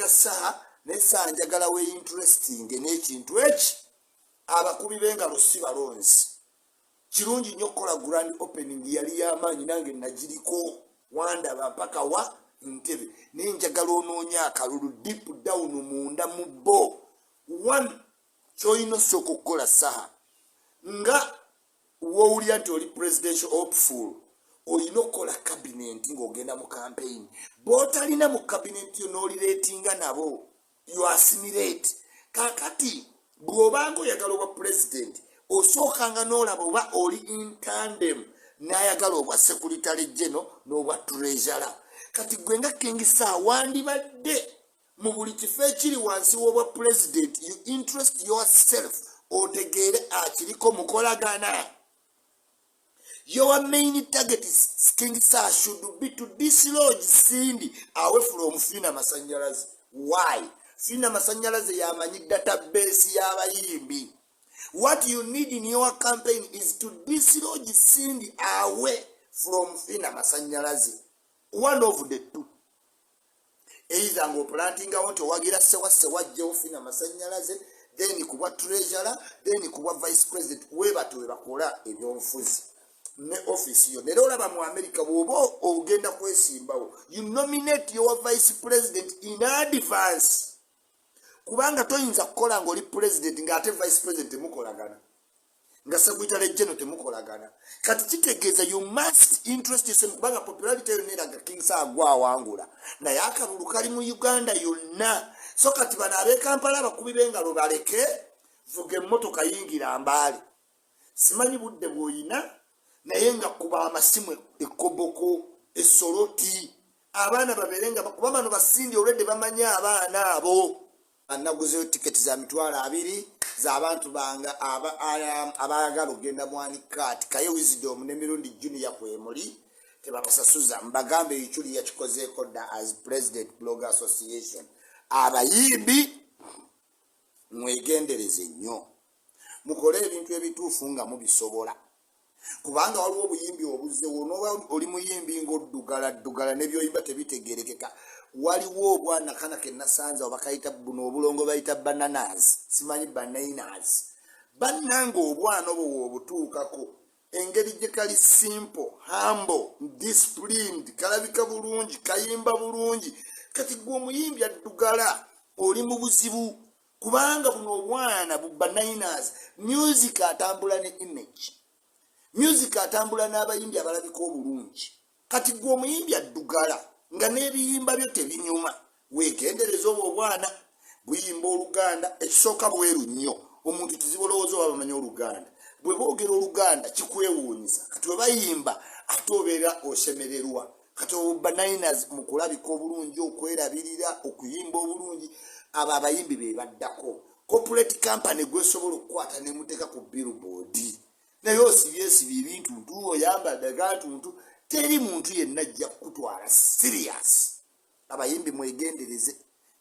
njagala Saha ne Saha njagala we interesting n'ekintu eki abakubi b'engalo si balonzi kirungi nnyo okukola grand opening yali y'amaanyi nange nagiriko wandaba mpaka wa Ntebe naye njagala onoonya akalulu deep down munda mu bo one ky'olina osooka okukola Saha nga woowulira nti oli presidential hopeful olina okukola cabinet ng'ogenda mu campaign b'otalina mu cabinet yo n'olireetinga nabo you assimilate kakati bw'obanga oyagala obwa president osookanga n'olaba oba oli in tandem n'ayagala obwa secretary general n'obwa treasurer kati gwe nga King Saha wandibadde mu buli kifo ekiri wansi w'obwa president you interest yourself otegeere akiriko mukolagana. Your main target is King Saha should be to dislodge Cindy away from Fina Masanyalaze. Why? Fina Masanyalaze yamanyi database y'abayimbi. What you need in your campaign is to dislodge Cindy away from Fina Masanyalaze. One of the two. Either ngo planting out wagira sewa jeo Fina Masanyalaze, then kuba treasurer, then kuba vice president, weba tuwe bakola ebyonfuzi. Ne office yo nero olaba mu America bwobo ogenda kwesimbawo you nominate your vice president in advance kubanga toyinza kukola ng'oli president ng'ate vice president temukolagana nga secretary general temukolagana kati kitegeeza you must interest yourself kubanga popularity yo neraga King Saha gwawangula naye akalulu kali mu Uganda yonna so kati bano ab'e Kampala abakubi b'engalo baleke vuga emmotoka yingira Mbaale simanyi budde bw'oyina naye nga kuba amasimu ekoboko esoloti abaana baberenga bakuba bano basindi olwedde bamanya abaana abo anaguzeyo tiketi za $200 z'abantu banga abayagala ogenda mwanikati kaye Wisdom ne Mirundi Junior kwemuli tebabasasuza mbagambe ekyuli yakikozeeko dda as President Blogger Association abayimbi mwegendereze nnyo mukole ebintu ebituufu nga mubisobola kubanga waliwo obuyimbi obuze wonoba oli muyimbi ng'oddugala nebyoyimba tebitegerekeka waliwo obwana kana ke nasanza obakayita buno obulongo bayita bananas simanyi bananas bannanga obwana obwo obutuukako engeri gye kali simple humble disciplined kalabika bulungi kayimba bulungi kati gwe omuyimbi addugala oli mu buzibu kubanga buno obwana bu bananas music atambula ne image music atambula n'abayimbi abalabika obulungi kati gwe omuyimbi addugala nga n'ebiyimba byo tebinyuma weegendereza obwo obwana buyimba Oluganda ekisooka bweru nnyo omuntu kizibolowooza oba bamanyi Oluganda bwe boogera Oluganda kikwewuunyisa kati we bayimba ate obeera osemererwa kati obanayinas mu kulabika obulungi okwerabirira okuyimba obulungi abo abayimbi be baddako corporate company gwesobola okukwata nemuteeka ku billboard naye osibye ebintu ntu oyambadde gantuntu teri muntu yenna ajja kukutwala serious abayimbi mwegendereze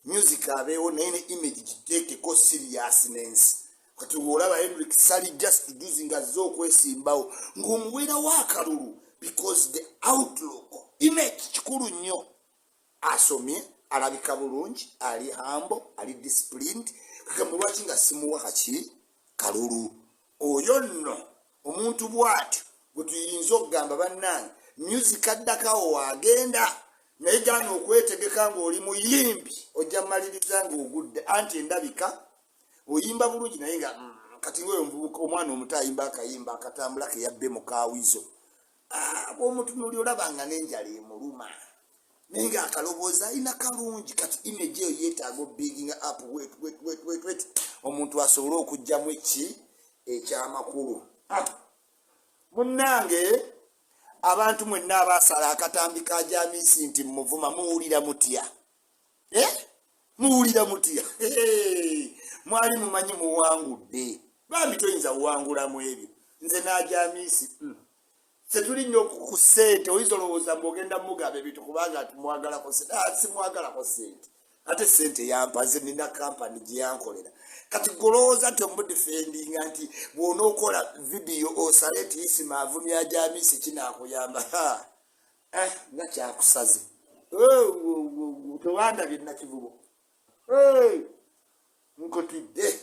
music abeewo naye ne image giteekeko seriousness kati olaba Henry Sali just using azze okwesimbawo ng'omuweerawo akalulu because the outlook image kikulu nnyo asomye alabika bulungi ali humble ali disciplined kagamba lwaki nga simuwa kaki kalulu oyo nno omuntu bw'atyo bwe tuyinza okugamba bannange music addakawo waagenda naye gana okwetegeka ng'oli muyimbi ojja maliriza ng'ogudde anti endabika oyimba bulungi naye nga kati ng'oyo omuvubuka omwana omuto ayimba akayimba akatambula ke yabbe mu kaawizo bw'omutunuuli olaba nga n'enjala emuluma naye nga akalobooza alina kalungi kati image eyo yeetaaga bigging up wet omuntu asobole okugjamu ekyamakulu munnange abantu mwenna abaasala akatambi ka Jamisi nti muvuma muwulira mutya muwulira mutya mwali mumanyi muwangudde bambi toyinza kuwangulamu ebyo nze n'Ajamisi setuli nnyo ku ssente oyinza olowooza mbogenda mugaba ebintu kubanga tumwagalako ssente simwagalako ssente ate ssente yampaze nina kampani gye yankolera kati golowooza nti omudifendinga nti bw'onookola vidiyo osale ti isima avumya Jamisi kinaakuyamba nga kyakusaze tewandabye nakivubo nkotidde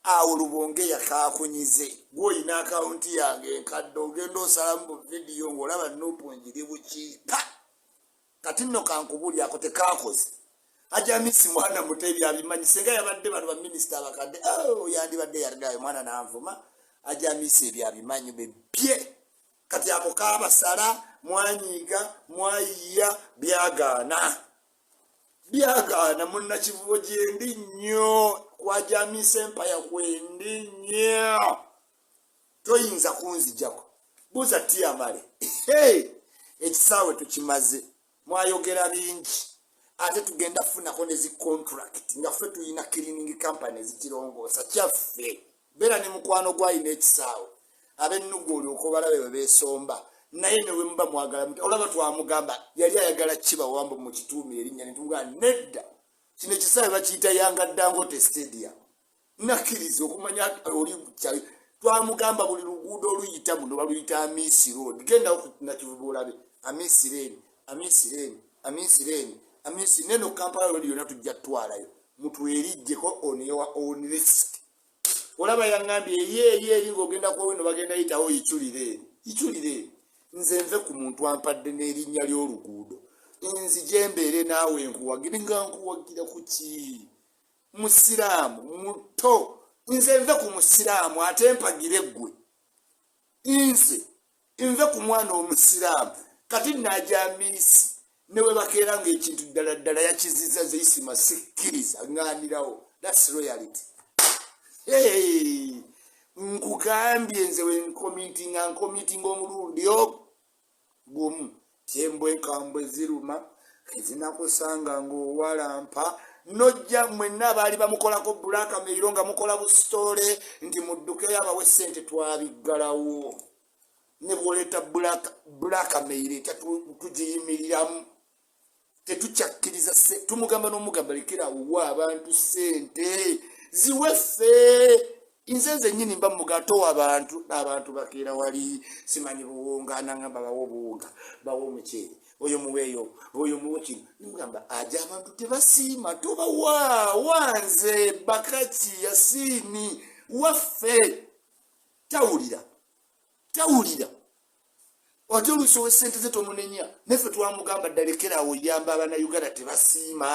awo Lubonge yakakunyize gwoyina akaunti yange enkadde ogenda osalamu mu vidiyo ng'olaba nupu njiri bukiika kati nno kankubulyako tekakoze ajamisi mwana muto ebyabimanyi senga yabadde bano baminisita abakadde yandibadde yaligayo mwana nanvuma ajamisi ebyabimanyi bebye kati ako kabasala mwanyiga mwayiya byagaana munnakivubo gyendi nnyo kwa jamisi empaya kwendi nnyo toyinza kunzijako buuza tiyamale ekisaawe tukimaze mwayogera bingi ate tugenda funako nezi contract nga ffe tuyina cleaning company ezikirongoosa kyaffe beera ne mukwano gwayina ekisaawe ab'ennugu olyoka obalabe bwe beesomba naye newe muba mwagala muti olaba twamugamba yali ayagala kiba wambo mu kituumi erinnya netumugaa nedda kino ekisaawe bakiyita Yanga Dangote Stadium nakkiriza okumanya oli twamugamba buli luguudo oluyita muno baluyita Amisi Road genda nakivuba olabe Amisi neno Kampala Road yonna tujja twalayo mutwerijjeko on risk olaba yangambye eri ng'ogenda kweweno bagenda yitawo yikyulire nze nve ku muntu ampadde n'erinnya ly'oluguudo nzije mbeere naawe nkuwagire nga nkuwagira ku ki musiraamu muto nze nve ku musiraamu ate mpagire ggwe nze nve ku mwana omusiraamu kati najamisi newe bakeera ng'ekintu ddala yakiziza zeisima sikkiriza ŋŋaanirawo that's royalty nkugambye nze wenkomitinga omulundi gumu tyembwe enkambwe ziruma ezinakusanga ng'owalampa nojja mwenna abaali bamukolako blackmail nga mukola busitole nti muddukeyo abawe ssente twabiggalawo ne bwoleeta blackmail tugiyimiriramu tetukyakkiriza tumugamba n'omugamba lekerawo abantu ssente ziweffe nze nnyini mba mugato abantu bakeera wali simanyi buwunga nangamba bawo obuwunga bawo omuceere oyo muweeyo oyo muwe kino nimugamba aja abantu tebasiima tobawa wanze bakaki yasiini waffe tawulira ate olusowe sente ze tomunenya neffe twamugamba ddalekerawo yamba abannayuganda tebasiima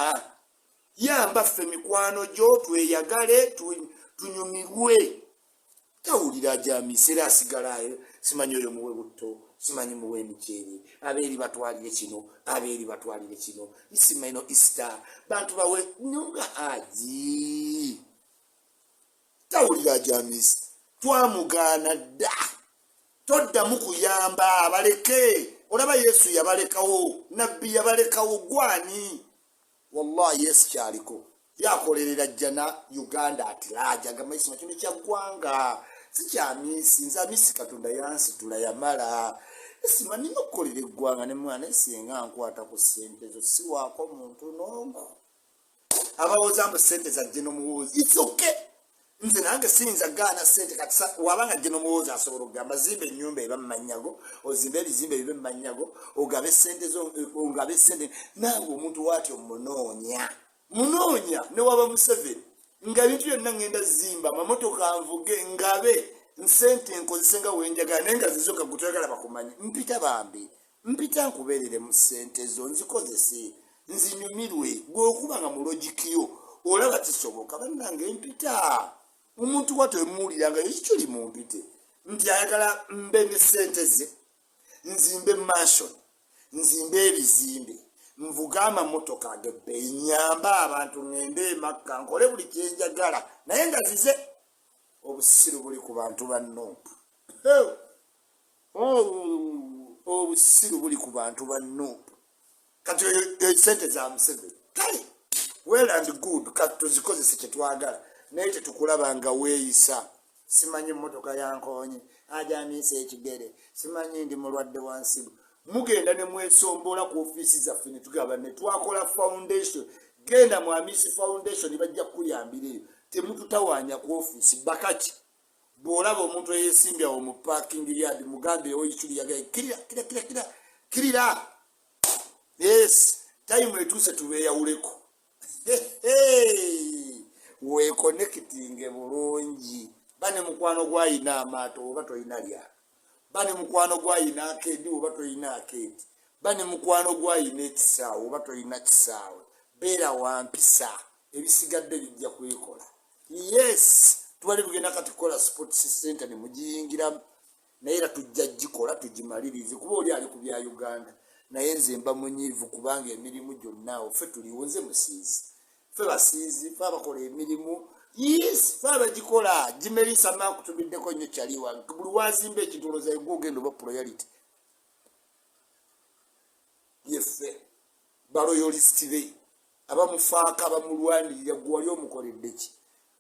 yamba ffe mikwano gyo tweyagale tunyumirwe tawulira jamisi era asigalayo simanyi oyo muwe butto simanyi muwe emiceere abeeri batwalire kino isimaino ista bantu bawe nyunga aji tawulira jamisi twamugaana dda toddamu kuyamba abaleke olaba Yesu yabalekawo nabbi yabalekawo gwani wallahi Yesu kyaliko yakolerera jjana Uganda atiraja gamaisima kino kyaggwanga sikyamisi nze amisi Katonda yansitula yamala simanyi nokukolera eggwanga ne mwana esinga nkwata ku ssente zo siwaako muntu n'omu abawooza mbu ssente za genomuwoozi it's okay nze nange siyinza gaana ssente kati wabanga genomuwoozi asobola okugamba zimba ennyumba eba mumanyago ozimba ebizimbe bibe mumanyago ogabe ssente nange omuntu waatyo munoonya ne waba Museveni nga bintu byonna ngenda zimba mamotoka nvuge ngabe nsente nkozese nga wenjagala naye nga zizoka gutwagala bakumanyi mpita bambi mpita nkubeerere mu ssente zo nzikozese nzinyumirwe gweokuba nga mu logikiyo olaba kisoboka bannange mpita omuntu watwemuwuliranga ekyo limumpite nti ayagala mbe ne ssente ze nzimbe mansion nzimbe ebizimbe nvuga amamotoka ag'ebbeeyi nyamba abantu ngende emakka nkole buli kyenjagala naye nga zize obusiru buli ku bantu bannuupu obusiru buli ku bantu bannuupu kati sente za Museveni kale well and good kati tuzikozese kyetwagala naye tetukulaba nga weeyisa simanyi emmotoka yankoonye ajamiisa ekigere simanyi ndi mulwadde wansibu mugenda ne mwesombola ku ofiisi zaffe ne tugaba ne twakola foundation genda mu Amisi foundation bajja kukuyambira eyo temututawaanya ku ofiisi bakaki bw'olaba omuntu eyeesimbyawo mu parking yard mugambe oyikyuli yagaye kirira yes time etuuse tubeeyawuleko we connecting bulungi bane mukwano gwayina amaato oba toyina lya bane mukwano gwayina akedi oba toyina akedi bane mukwano gwayina ekisaawe oba toyina kisaawe beera wampisa ebisigadde bijja kwekola. Yes, twali tugenda kati kola sports center ne mugiyingiramu naye era tujja gikola tugimalirize kuba oli ali ku bya Uganda naye nze mba munyiivu kubanga emirimu gyonna ffe tuliwonze musiizi ffe basiizi ffe abakola emirimu. Yes, ffe abagikola gimerisa maakutubiddeko nnyo kyaliwa buli wazimba ekitoloza egwe ogenda oba priority yeffe baloyolisti be abamufaako abamulwanirira gwe wali omukoledde ki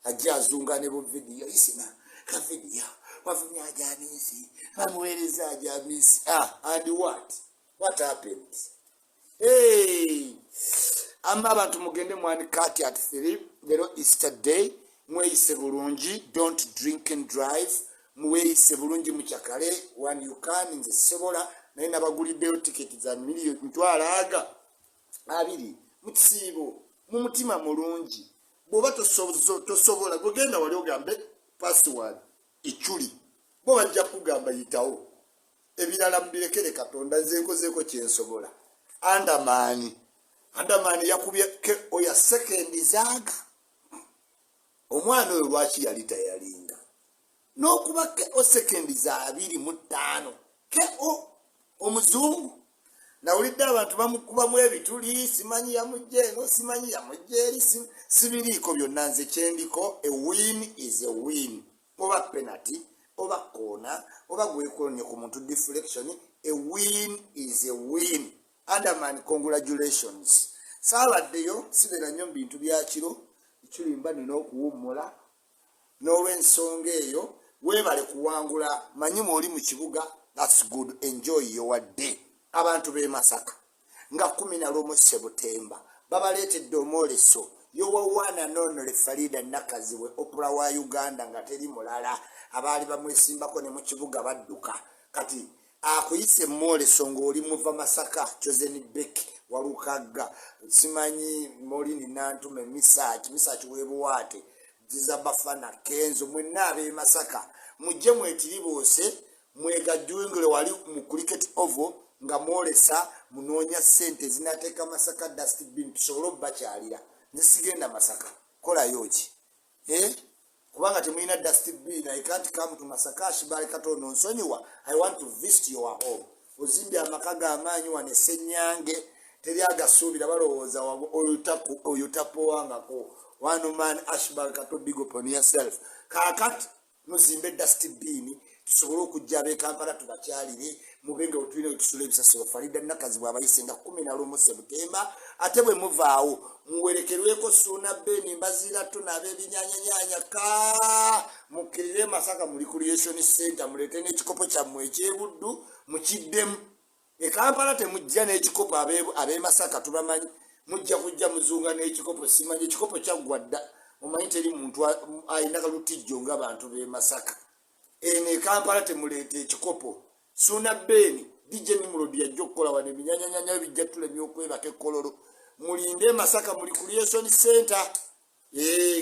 ajja azunga ne bo vidiyo isina ka vidiyo wavumya ajamisi bamuweereza ajamisi and what happened? Hey, amma abantu mugende mwani kati at 3 lero Easter day mweyise bulungi, don't drink and drive, mweyise bulungi mukyakale when you can nze sobola naye nabaguliddeyo tiketi za mitwalo abiri mukisiibo mu mutima mulungi bw'oba tosobola gogenda wali ogambe password ichuli bo bajja kugamba yitawo ebirala mubirekere Katonda nze nkozeeko kyensobola. Andamani yakubye ke oya second zaaga omwana oyo lwaki yali tayalinga n'okuba ke o second za 25 ke omuzungu nawulidde abantu bamukubamu ebituli simanyi yamujjeeno simanyi yamujjeeri sibiriiko byonna nze kyendiko a win is a win oba penalty oba koona oba gwekolonye ku muntu deflection a win is a win. Underman, congratulations. Saabaddeyo sibeera nnyo mu bintu bya kiro ekirimba nina okuwummula n'olw'ensonga eyo weebale kuwangula manyi mwoli mu kibuga that's good enjoy your day. Abantu b'e Masaka nga 11 Septemba babaleetedde omwoleso yowawana nonole Farida Nakaziwe opera wa Uganda nga teri mulala abaali bamwesimbako ne mu kibuga badduka kati akuyise mwoleso ng'oli muva Masaka Chosen Beki Walukaga simanyi Molini Nantume Misaki webuwaate Jizabafana Kenzo mwenna ab'e Masaka mujje mwetiri boose mwegajjungire wali mu cricket oval nga mwolesa munoonya sente zinateeka Masaka dustbin tusobole obbakyalira nze sigenda Masaka kolayo ki kubanga temulina dustbin I can't come to Masaka ashibale Katono nsonyiwa I want to visit your home ozimbye amaka g'amaanyi wane Ssenyange teri agasuubira balowooza Olutalo wangako one man ashibale Kato big up on yourself kakati muzimbe dustbin tusobole okujja ab'e Kampala tubakyalire mubenga otulina otusula ebisasiro Farida Nakaziwe abayise nga 11 Septemba ate bwe muvaawo muwerekerweko Suuna Beni Mbazira tuna ab'ebinyanyanyanya mukkirire Masaka mu Recreation Center mulete n'ekikopo kyammwe ekyebuddu mukiddemu e Kampala temujja n'ekikopo ab'e Masaka tubamanyi mujja kujja muzunga n'ekikopo simanyi ekikopo kyaggwa dda mumanyi teri muntu ayina kalutijjo ng'abantu b'e Masaka ene Kampala temuleete ekikopo Suuna Beni DJ Nimrodi yajja okukola wane binyanyanyanya bijja tulemye okwebaka ekkololo mulinde Masaka muri Recreation Center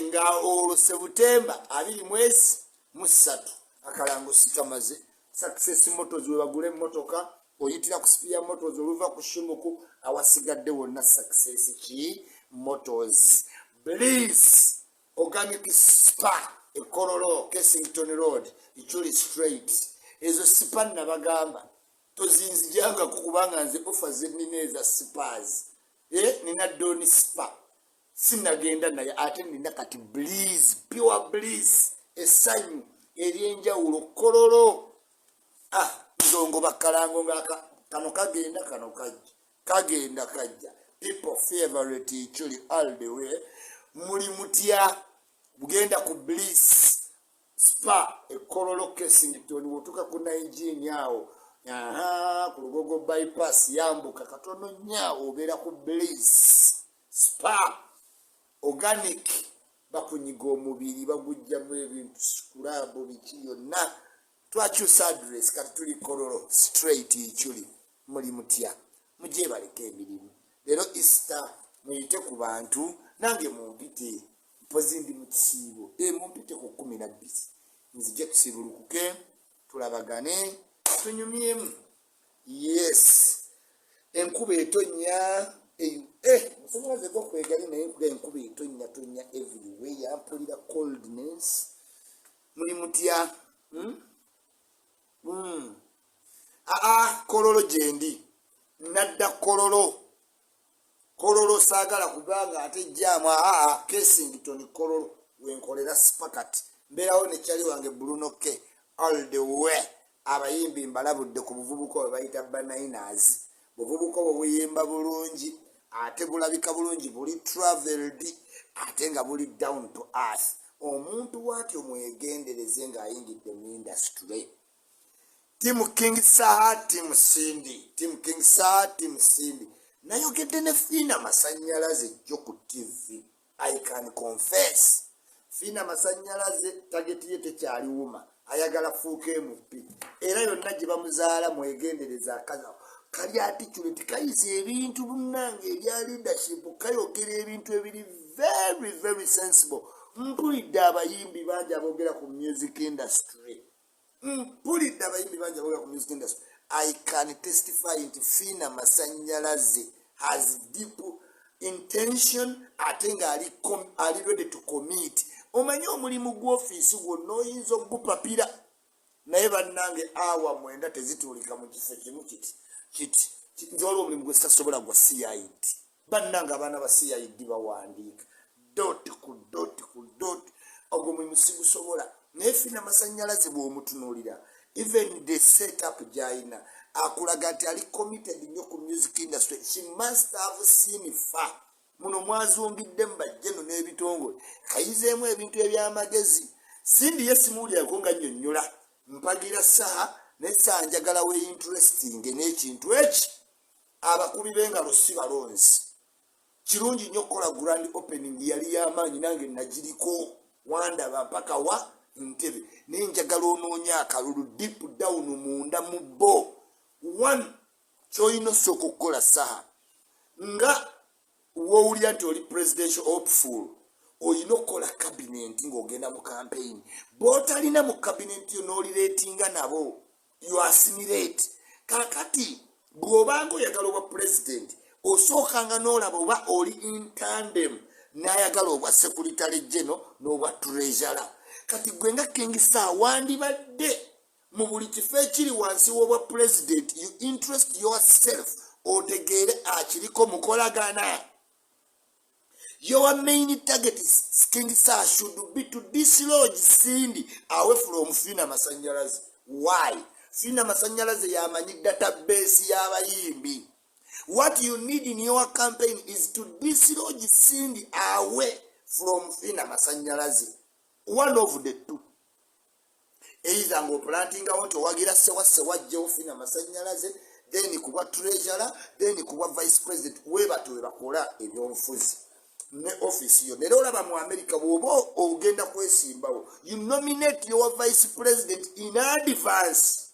nga olwo Septemba 23 akalango sikamaze Success Motors we bagule motoka oyitira ku Spear Motors oluva ku Shumuku awasigadde wonna Success ki Motors Bliss Organic Spa Ekololo Kensington Road Ichuli Street ezo sipa nabagamba tozinzijanga kukubanga nze ofa zennineza spas nina Doni Spa sinagenda naye ate nina kati Bliss pure Bliss essanyu eryenjawulo kololo nzongo bakalango nga kano kagenda kajja people favorite Ichuli all the way muli mutya bugenda ku Bliss Spa Ekololo Kensington wotuka kuna engine awo ku Lugogo bypass yambuka katono nyaawo obeera ku Bliss Spa Organic bakunyiga omubiri bagujjamu ebintu skulabo biki yonna twakyusa address kati tuli Kololo straight Ichuli muli mutya mujje baleka emirimu leero Easter muyite ku bantu nange mumpite mpozi ndi mu kisiibo mumpite ku 12 nzije tusibulukuke tulabagane tunyumyemu. Yes, enkuba etonnya musanyalaze gokwegali naye enkuba etonnya everywhere yampulira coldness. Muli mutya? Kololo gyendi nadda kololo saagala kubanga ate jjaamu Kensington kololo wenkolera spakat mbeerawo ne kyali wange bulunoke all the way. Abayimbi mbalabudde ku buvubuka bwe bayita banainazi. Buvubuka bwe buyimba bulungi ate bulabika bulungi buli traveled ate nga buli down to earth. Omuntu bw'atyo mwegendereze ng'ayingidde mu industry. Team King Saha, Team Cindy. Team King Saha, Team Cindy. Nayogedde ne Fina Masanyalaze jjo ku TV. I can confess. Fina Masanyalaze tageti ye tekyaliwuma. Ayagala fuuka MP. Era yonna gye bamuzaala mwegendereza akaza. Kali attitude kayiza ebintu bunnange ebya leadership kayogera ebintu ebiri very very sensible. Mpulidde abayimbi bangi aboogera ku music industry. I can testify nti Fina Masanyalaze has deep intention ate nga ali ready to commit. Omanyi omulimu gw'ofiisi gwonna oyinza ogupapira naye bannange awa 9 tezituulika mu kifo kimu kiti nze waliwo omulimu gwe sitasobola gwa CID. Bannange abaana ba CID bawandiika dot ku dot ogwo mulimu sigusobola. Naye Fina Masanyalaze bw'omutunuulira even the setup gy'alina akulaga nti ali committed nnyo ku music industry. She must have seen far. Muno mwazumbidde mu bajjeno n'ebitongole kayizeemu ebintu eby'amagezi. Cindy yesimuulirako nga nnyonnyola mpagira Saha ne Saha njagala we interesting n'ekintu eki abakubi b'engalo si balonzi. Kirungi nnyo okukola grand opening yali y'amaanyi nange nagiriko wandaba mpaka wa Ntebe naye njagala onoonya akalulu deep down munda mu bo. One ky'olina osooka okukola Saha nga woowulira nti oli presidential hopeful olina okukola cabinet ng'ogenda mu campaign. Bw'otalina mu cabinet yo n'olireetinga nabo you assimilate. Kakati bw'obanga oyagala obwa president osookanga n'olaba oba oli in tandem n'ayagala obwa secretary general n'obwa treasurer. Kati gwe nga King Saha wandibadde mu buli kifo ekiri wansi w'obwa president you interest yourself otegeere akiriko mukolagana. Your main target is King Saha should be to dislodge Cindy away from Fina Masanyalaze. Why? Fina Masanyalaze yamanyi database y'abayimbi. What you need in your campaign is to dislodge Cindy away from Fina Masanyalaze. One of the two. Either ngo planting out wagira sewa jeo Fina Masanyalaze, then kuba treasurer, then kuba vice president. Weba tu bakola ebyonfuzi. Ne office yo. Nero olaba mu America bwoba ogenda kwesimbawo. You nominate your vice president in advance.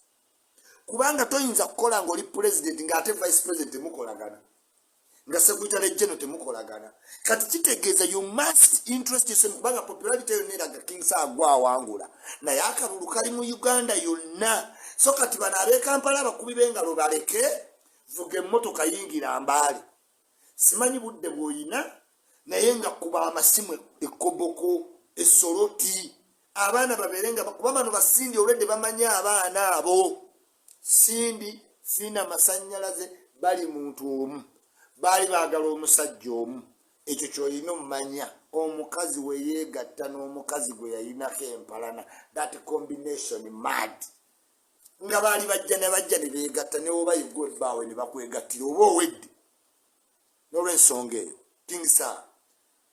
Kubanga toyinza kukola ng'oli president ng'ate vice president mukolagana. Nga secretary general temukolagana. Kati kitegeeza you must interest yourself kubanga popularity yoneraga King Saha gwawangula. Naye akalulu kali mu Uganda yonna. So kati bano ab'e Kampala abakubi b'engalo baleke vuga emmotoka yingira mbaali. Simanyi budde bw'oyina naye nga kuba amasimu ekoboko esoloti abaana babeerenga kuba bano ba Cindy olwedde bamanya abaana abo. Cindy Fina Masanyalaze bali muntu omu. Bali baagala omusajja omu. Ekyo ky'olina omumanya omukazi we yeegatta n'omukazi gwe yayinako empalana. That combination mad. Nga baali bajja ne beegatta ne woba yegwe ebbaawe ne bakwegattira oba owedde. N'olw'ensonga eyo King Saha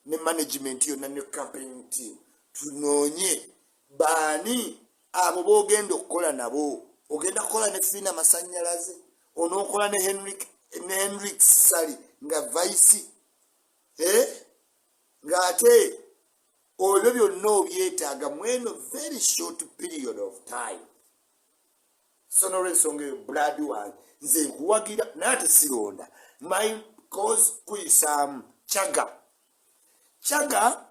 ne management yonna ne campaign team tunoonye baani abo boogenda okukola nabo. Ogenda kukola ne Fina Masanyalaze onookola ne Henrik Sali nga vice ng'ate olwo byonna obyetaaga mweno very short period of time. So n'olw'ensonga eyo blood wange nze nkuwagira naye ate sironda my cause kuyisaamu Chaga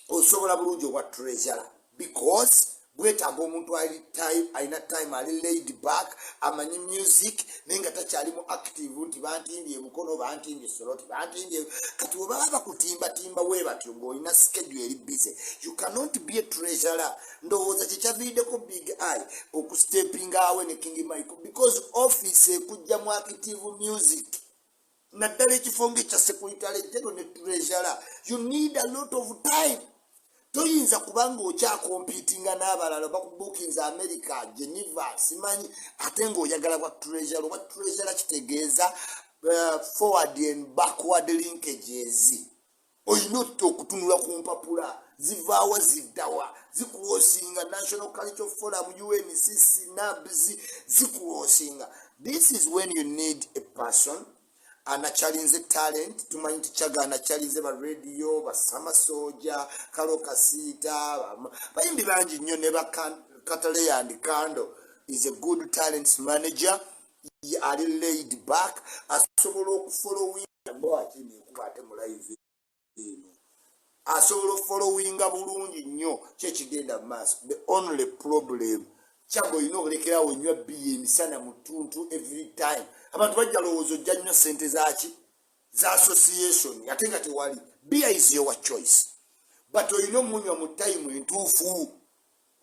osobola bulungi obwa treasure because bwetaaga omuntu alina time ali laid back amanyi music naye nga takyalimu active nti bantimbye emukono bantimbye soloti bantimbye kati webaba bakutimbatimba webatyo ng'olina schedule eri busy you cannot be a treasurer ndowooza kyekyaviiddeko big eye okustepinga awe ne King Michael because office ekujja mu active music naddala ekifo ng'ekya secretary general ne treasurer you need a lot of time. Toyinza kubanga okyakompitinga n'abalala bakubukinza America, Geneva, simanyi ate ng'oyagala bwa treasure kitegeeza forward and backward linkages. Oyina okutunula ku mpapula zivaawa ziddawa zikuwosinga National Cultural Forum, UNCC, NABS zikuwosinga. This is when you need a person anachalinze talent tumanyi tichaga anachalinze ba radio ba Sama Soja Kalo Kasita bayimbi banji nnyo ne ba Katale and Kando is a good talent manager. He are laid back asobola okufollowing boy akini kubate mu live ino asobola following bulungi nnyo kyekigenda Maaso. The only problem chago ino olekerawo nnyo emisana mutuntu every time abantu bajja lowoozo jja nnyo sente zaki za association ate nga tewali. Beer is your choice but oyina omunywa mu time entuufu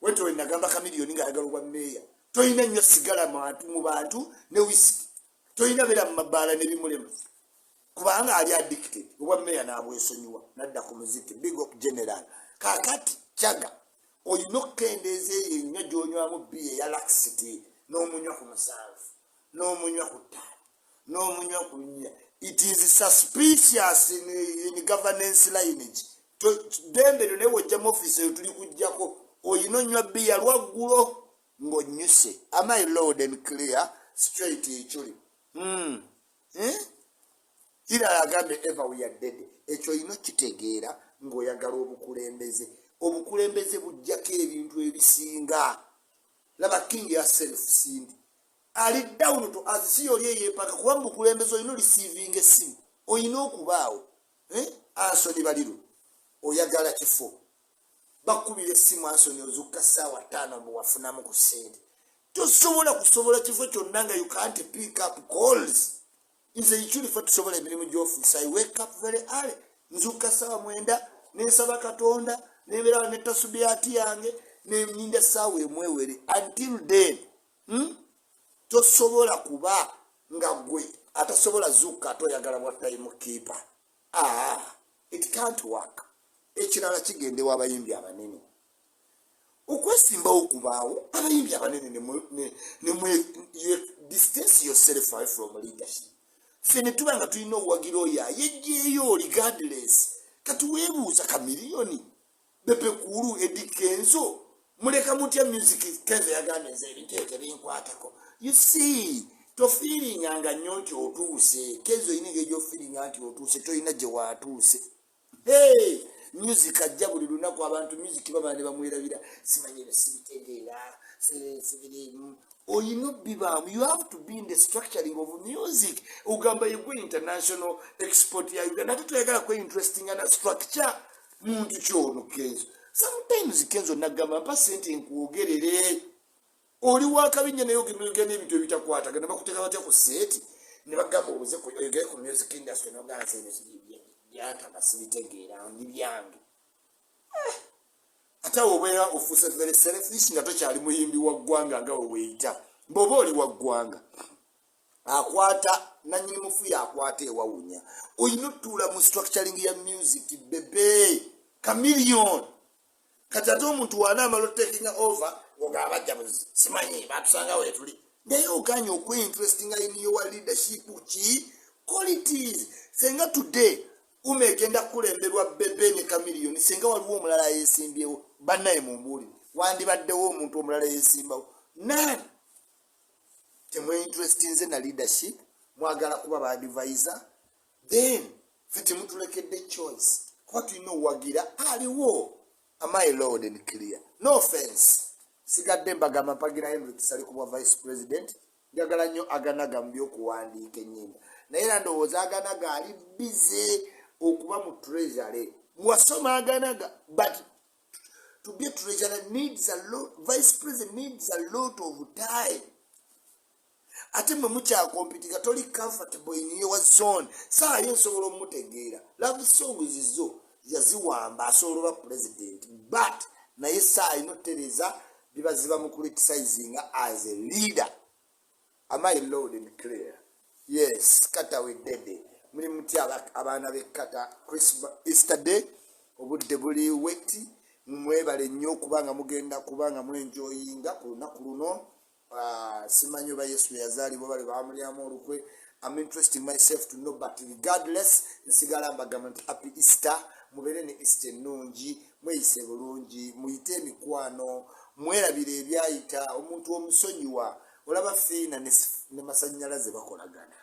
weto wenagamba kamiliyoni ng'ayagala obwa meeya toyina nnyo sigala mu bantu ne whisky toyina beera mu mabaala ne bimulema kubanga ali addicted obwa meeya n'abwesonyiwa nadda ku muziki big up general kakati chaga oyina okukendeeza eyo ennyo gy'onywamu beer eya laxity n'omunywa ku musanvu n'omunywa ku ttaano n'omunywa ku nnya. It is suspicious in governance lineage. Dembero ne wojja mu office eyo tuli kujjako oyina onywa beer lwaggulo ng'onnyuse. Am I loud and clear? Straight ekyoli. Kirala agambe ever we are dead. Ekyo oyina okitegeera ng'oyagala obukulembeze. Obukulembeze bujjako ebintu ebisinga. Laba King yourself sindi. Ali down to as si oli eyepaka kuba mukulembeze oyina receiving esimu oyina okubaawo Ansoni Baliru oyagala kifo bakubira esimu Ansoni ozukka ssaawa 5 mu wafunamu ku ssente tosobola kifo kyonna nga you can't pick up calls. Nze ikyuli fe tusobola emirimu gy'ofiisi. I wake up very early nzukka ssaawa 9 nensaba Katonda nebeerawo ne tasubiyaati yange nenyinda essaawa emwewere until then tosobola kuba nga gwe atasobola zuka atoyagala bwa time keeper. It can't work. Ekirala kigendewa abayimbi abanene okwesimbawo okubaawo abayimbi abanene ne distance yourself away from leadership. Fene tuba nga tulina owagira oyo yejjeeyo regardless kati weebuuza kamiliyoni bepekulu edikenzo muleka mutya music Kenzo yagamba nze ebintu ebyo tebinkwatako. You see, to feeling anga nnyo nti otuuse Kenzo yina engeri gy'ofiiringa nti otuuse toyina gye waatuuse. Music ajja buli lunaku abantu music baba ne bamwerabira simanyi besibitegeera sibirimu oyina obbibaamu. You have to be in the structuring of music. Ugamba yegwe international export ya Uganda ate toyagala kwe interesting na structure muntu kyono Kenzo. Sometimes Kenzo nagamba mpa sente nkuwogerere oli wakabinya naye ogenda n'ebintu ebitakwatagana bakuteeka batya ku seeti ne bagamba obuze oyogere ku music industry n'ogamba byataba sibitegeera ndi byange. Ate obeera ofuuse very selfish nga tokyali muyimbi wa ggwanga nga weweeyita bw'oba oli wa ggwanga akwata nannyini mufuya akwata ewawunya. Oyina otuula mu structuring ya music bebe chameleon. Kati ate omuntu wanaamala otaking over ogamba bajja buzi simanyi batusanga weetuli naye okanya okwe-interesting in your leadership ki qualities. Senga today umegenda kulemberwa bebe ne chameleon senga waliwo omulala yeesimbyewo bannaye mumbuuli wandibaddewo omuntu omulala yeesimbawo nani temwe-interesting nze na leadership mwagala kuba ba advisor then fe temutulekedde choice kuba tulina owagira aliwo. Am I loud and clear? No offense. Sigadde mbagamba mpagira Henry Kisali kuba vice president njagala nnyo aganaga mu by'okuwandiika ennyimba naye era ndowooza aganaga ali busy okuba mu treasury mwasoma aganaga, but to be a treasurer needs a lot, vice president needs a lot of time. Ate mwe mukyakompitinga toli comfortable in your zone. Saha yensobola omutegeera. Love songs zizo yaziwamba asobola oba president. But naye Saha inotereza bibaziba mu criticizing as a leader. Am I loud and clear? Yes, kata we dede. Muli mutya abaana bekkata Christmas Easter day obudde buli weti mwebale nnyo kubanga mugenda kubanga mwenjoyinga ku lunaku luno. Simanyi oba Yesu yazaalibwa bali bamulyamu olukwe. I'm interested myself to know, but regardless nsigala mbagamba nti happy Easter, mubere ne Easter ennungi, mweyise bulungi, muyite emikwano, mwerabire ebyayita, omuntu omusonyiwa, olaba fiina ne masannyalaze bakolagana.